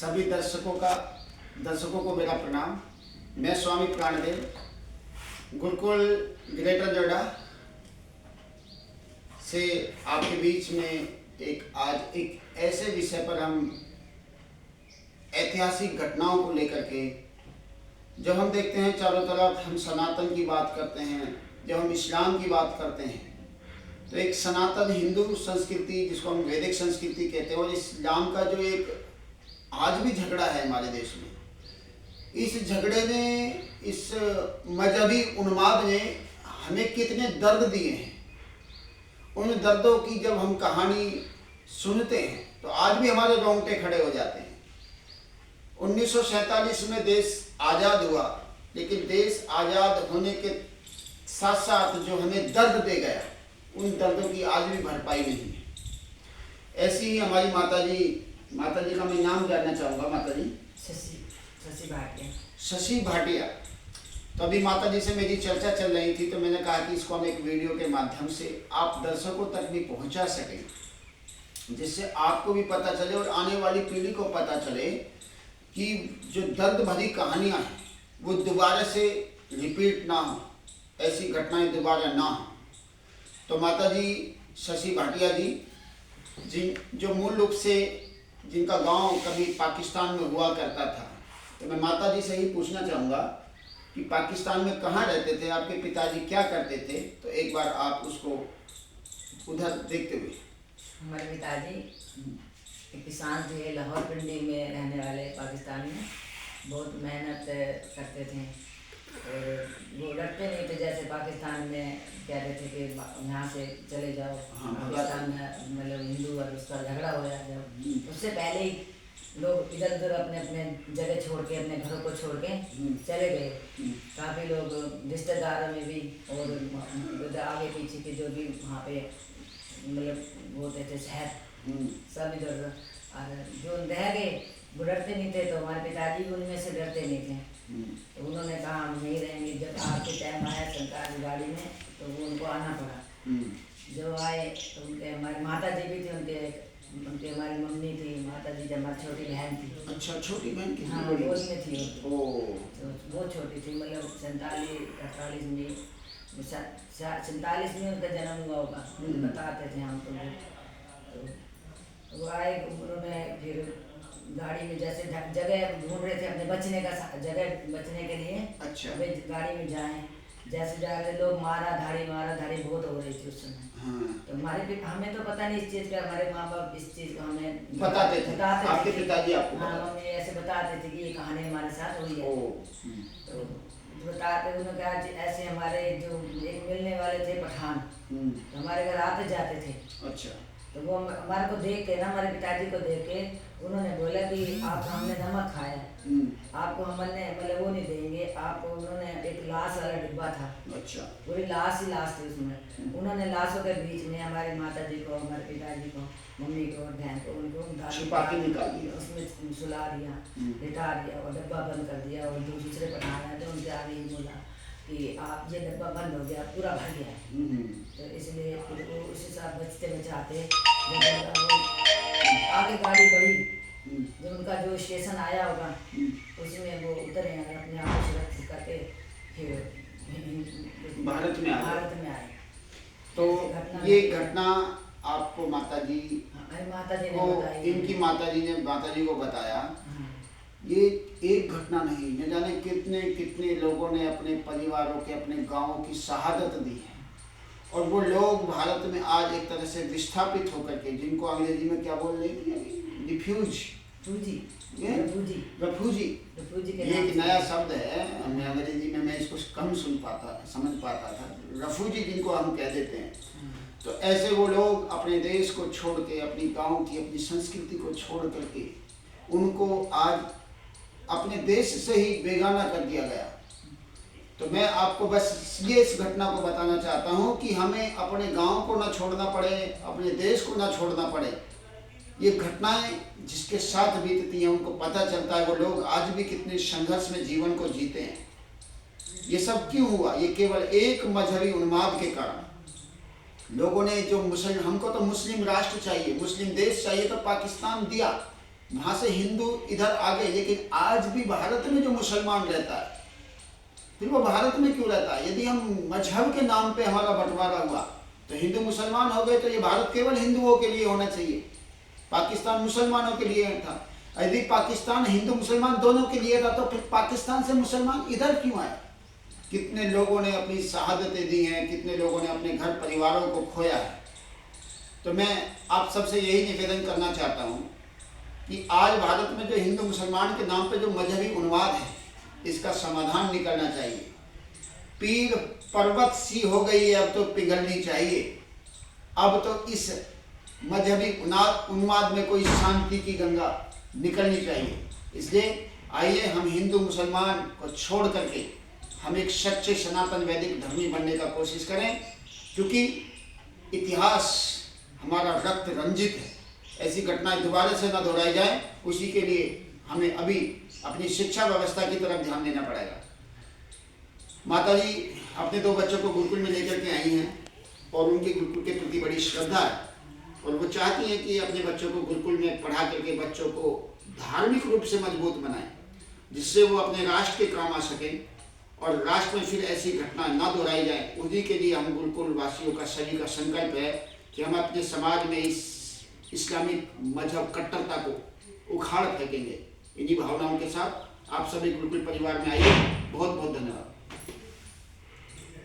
सभी दर्शकों को मेरा प्रणाम। मैं स्वामी प्राणदेव गुरुकुल ग्रेटर नोएडा से आपके बीच में आज एक ऐसे विषय पर हम ऐतिहासिक घटनाओं को लेकर के, जब हम देखते हैं चारों तरफ हम सनातन की बात करते हैं, जब हम इस्लाम की बात करते हैं तो एक सनातन हिंदू संस्कृति जिसको हम वैदिक संस्कृति कहते हैं और इस्लाम का जो एक आज भी झगड़ा है हमारे देश में, इस झगड़े ने, इस मजहबी उन्माद ने हमें कितने दर्द दिए हैं। उन दर्दों की जब हम कहानी सुनते हैं तो आज भी हमारे रोंगटे खड़े हो जाते हैं। 1947 में देश आज़ाद हुआ, लेकिन देश आज़ाद होने के साथ साथ जो हमें दर्द दे गया, उन दर्दों की आज भी भरपाई नहीं है। ऐसी ही हमारी माता जी का मैं नाम जानना चाहूँगा। माता जी शशि भाटिया। शशि भाटिया। तो अभी माता जी से मेरी चर्चा चल रही थी तो मैंने कहा कि इसको हम एक वीडियो के माध्यम से आप दर्शकों तक भी पहुंचा सकें, जिससे आपको भी पता चले और आने वाली पीढ़ी को पता चले कि जो दर्द भरी कहानियाँ हैं वो दोबारा से रिपीट ना हो, ऐसी घटनाएं दोबारा ना हो। तो माता जी शशि भाटिया जी जो मूल रूप से जिनका गांव कभी पाकिस्तान में हुआ करता था, तो मैं माता जी से ही पूछना चाहूँगा कि पाकिस्तान में कहाँ रहते थे, आपके पिताजी क्या करते थे, तो एक बार आप उसको उधर देखते हुए। हमारे पिताजी एक किसान थे, लाहौर पिंडी में रहने वाले, पाकिस्तान में बहुत मेहनत करते थे और वो डरते नहीं थे। जैसे पाकिस्तान में कहते थे कि यहाँ से चले जाओ, पाकिस्तान में मतलब हिंदू और उसका झगड़ा हो जाए, उससे पहले ही लोग इधर उधर अपने अपने जगह छोड़ के, अपने घरों को छोड़ के चले गए। काफ़ी लोग रिश्तेदारों में भी और आगे पीछे के जो भी वहाँ पे मतलब बोलते थे शहर, सब इधर और जो रह गए वो डरते नहीं थे। तो हमारे पिताजी भी उनमें से डरते नहीं थे, तो उन्होंने कहा हम नहीं रहेंगे। जब आपके टाइम आया सरकार की गाड़ी में तो वो उनको आना पड़ा। जब आए तो उनके हमारी माता जी भी थी, उनके हमारी मम्मी थी, माता जी जब हमारी छोटी बहन थी। अच्छा, छोटी बहन की? हाँ, गोद में थी वो। तो बहुत छोटी थी, मतलब 47-48 में, 47 में उनका जन्म हुआ होगा, बताते थे हम तो वो आए। उन्होंने फिर गाड़ी में जैसे जगह ढूंढ रहे थे अपने बचने का, जगह बचने के लिए। अच्छा। अबे गाड़ी में जाएं, जैसे जा रहे लोग मारा धाड़ी बहुत हो रही थी उस समय। हाँ। तो हमें तो पता नहीं इस चीज़ का, हमारे माँ बाप इस चीज़ को हमें बताते थे। आपके पिताजी आपको? हाँ, मम्मी ऐसे बताते थे कि ये कहानी हमारे साथ हुई है। तो बताते, उन्होंने कहा ऐसे हमारे जो एक मिलने वाले थे पठान, तो हमारे घर आते जाते थे। अच्छा। तो वो हमारे को देख के ना, हमारे पिताजी को देख के उन्होंने बोला कि आप हमने नमक खाया, आपको हमने मतलब वो नहीं देंगे आपको। उन्होंने एक लाश वाला डिब्बा था। अच्छा। पूरी लाश ही लाश थी उसमें। उन्होंने लाशों के बीच में हमारी माता जी को, हमारे पिताजी को, मम्मी को, बहन को, उनको छुपा के निकाल दिया, उसमें सुला दिया, लिटा दिया और डब्बा बंद कर दिया। और जो दूसरे पठान आए थे उनके आगे ही बोला कि आप ये डब्बा बंद हो गया, पूरा भर गया है। तो इसलिए फिर वो उसी साथ बचते बचाते आगे गाड़ी बढ़ी, जब उनका जो स्टेशन आया होगा उसमें वो उतरे और अपने आप को सुरक्षित करके फिर भारत में आए। तो ये घटना आपको माता जी ने बताई, इनकी माता जी को बताया। ये एक घटना नहीं, न जाने कितने कितने लोगों ने अपने परिवारों के, अपने गांवों की शहादत दी है। और वो लोग भारत में आज एक तरह से विस्थापित होकर के, जिनको अंग्रेजी में क्या बोल रही थी, रेफ्यूजी। ये एक नया शब्द है, मैं अंग्रेजी में मैं इसको कम समझ पाता था। रेफ्यूजी जिनको हम कह देते हैं। तो ऐसे वो लोग अपने देश को छोड़ के, अपनी गांव की, अपनी संस्कृति को छोड़ करके, उनको आज अपने देश से ही बेगाना कर दिया गया। तो मैं आपको बस ये इस घटना को बताना चाहता हूँ कि हमें अपने गांव को ना छोड़ना पड़े, अपने देश को ना छोड़ना पड़े। ये घटनाएं जिसके साथ बीतती हैं उनको पता चलता है वो लोग आज भी कितने संघर्ष में जीवन को जीते हैं। ये सब क्यों हुआ? ये केवल एक मजहबी उन्माद के कारण। लोगों ने जो हमको तो मुस्लिम राष्ट्र चाहिए, मुस्लिम देश चाहिए, तो पाकिस्तान दिया, वहाँ से हिंदू इधर आ गए, लेकिन आज भी भारत में जो मुसलमान रहता है, फिर वो भारत में क्यों रहता है? यदि हम मजहब के नाम पे हमारा बंटवारा हुआ तो हिंदू मुसलमान हो गए, तो ये भारत केवल हिंदुओं के लिए होना चाहिए, पाकिस्तान मुसलमानों के लिए था। यदि पाकिस्तान हिंदू मुसलमान दोनों के लिए था तो फिर पाकिस्तान से मुसलमान इधर क्यों आए? कितने लोगों ने अपनी शहादतें दी हैं, कितने लोगों ने अपने घर परिवारों को खोया है। तो मैं आप सबसे यही निवेदन करना चाहता हूँ कि आज भारत में जो हिंदू मुसलमान के नाम पे जो मजहबी उन्माद है, इसका समाधान निकलना चाहिए। पीर पर्वत सी हो गई है, अब तो पिघलनी चाहिए। अब तो इस मजहबी उन्माद में कोई शांति की गंगा निकलनी चाहिए। इसलिए आइए हम हिंदू मुसलमान को छोड़ करके हम एक सच्चे सनातन वैदिक धर्मी बनने का कोशिश करें, क्योंकि इतिहास हमारा रक्त रंजित है। ऐसी घटनाएं दोबारा से न दोहराई जाए, उसी के लिए हमें अभी अपनी शिक्षा व्यवस्था की तरफ ध्यान देना पड़ेगा। माता जी अपने 2 बच्चों को गुरुकुल में लेकर के आई हैं और उनके गुरुकुल के प्रति बड़ी श्रद्धा है, और वो चाहती हैं कि अपने बच्चों को गुरुकुल में पढ़ा करके बच्चों को धार्मिक रूप से मजबूत बनाएं, जिससे वो अपने राष्ट्र के काम आ सकें और राष्ट्र में फिर ऐसी घटना ना दोहराई जाए। उन्हीं के लिए हम गुरुकुल वासियों का सभी का संकल्प है कि हम अपने समाज में इस इस्लामिक मजहब कट्टरता को उखाड़ फेंकेंगे। इन्हीं भावनाओं के साथ आप सभी गुरुकुल परिवार में आइए। बहुत बहुत धन्यवाद।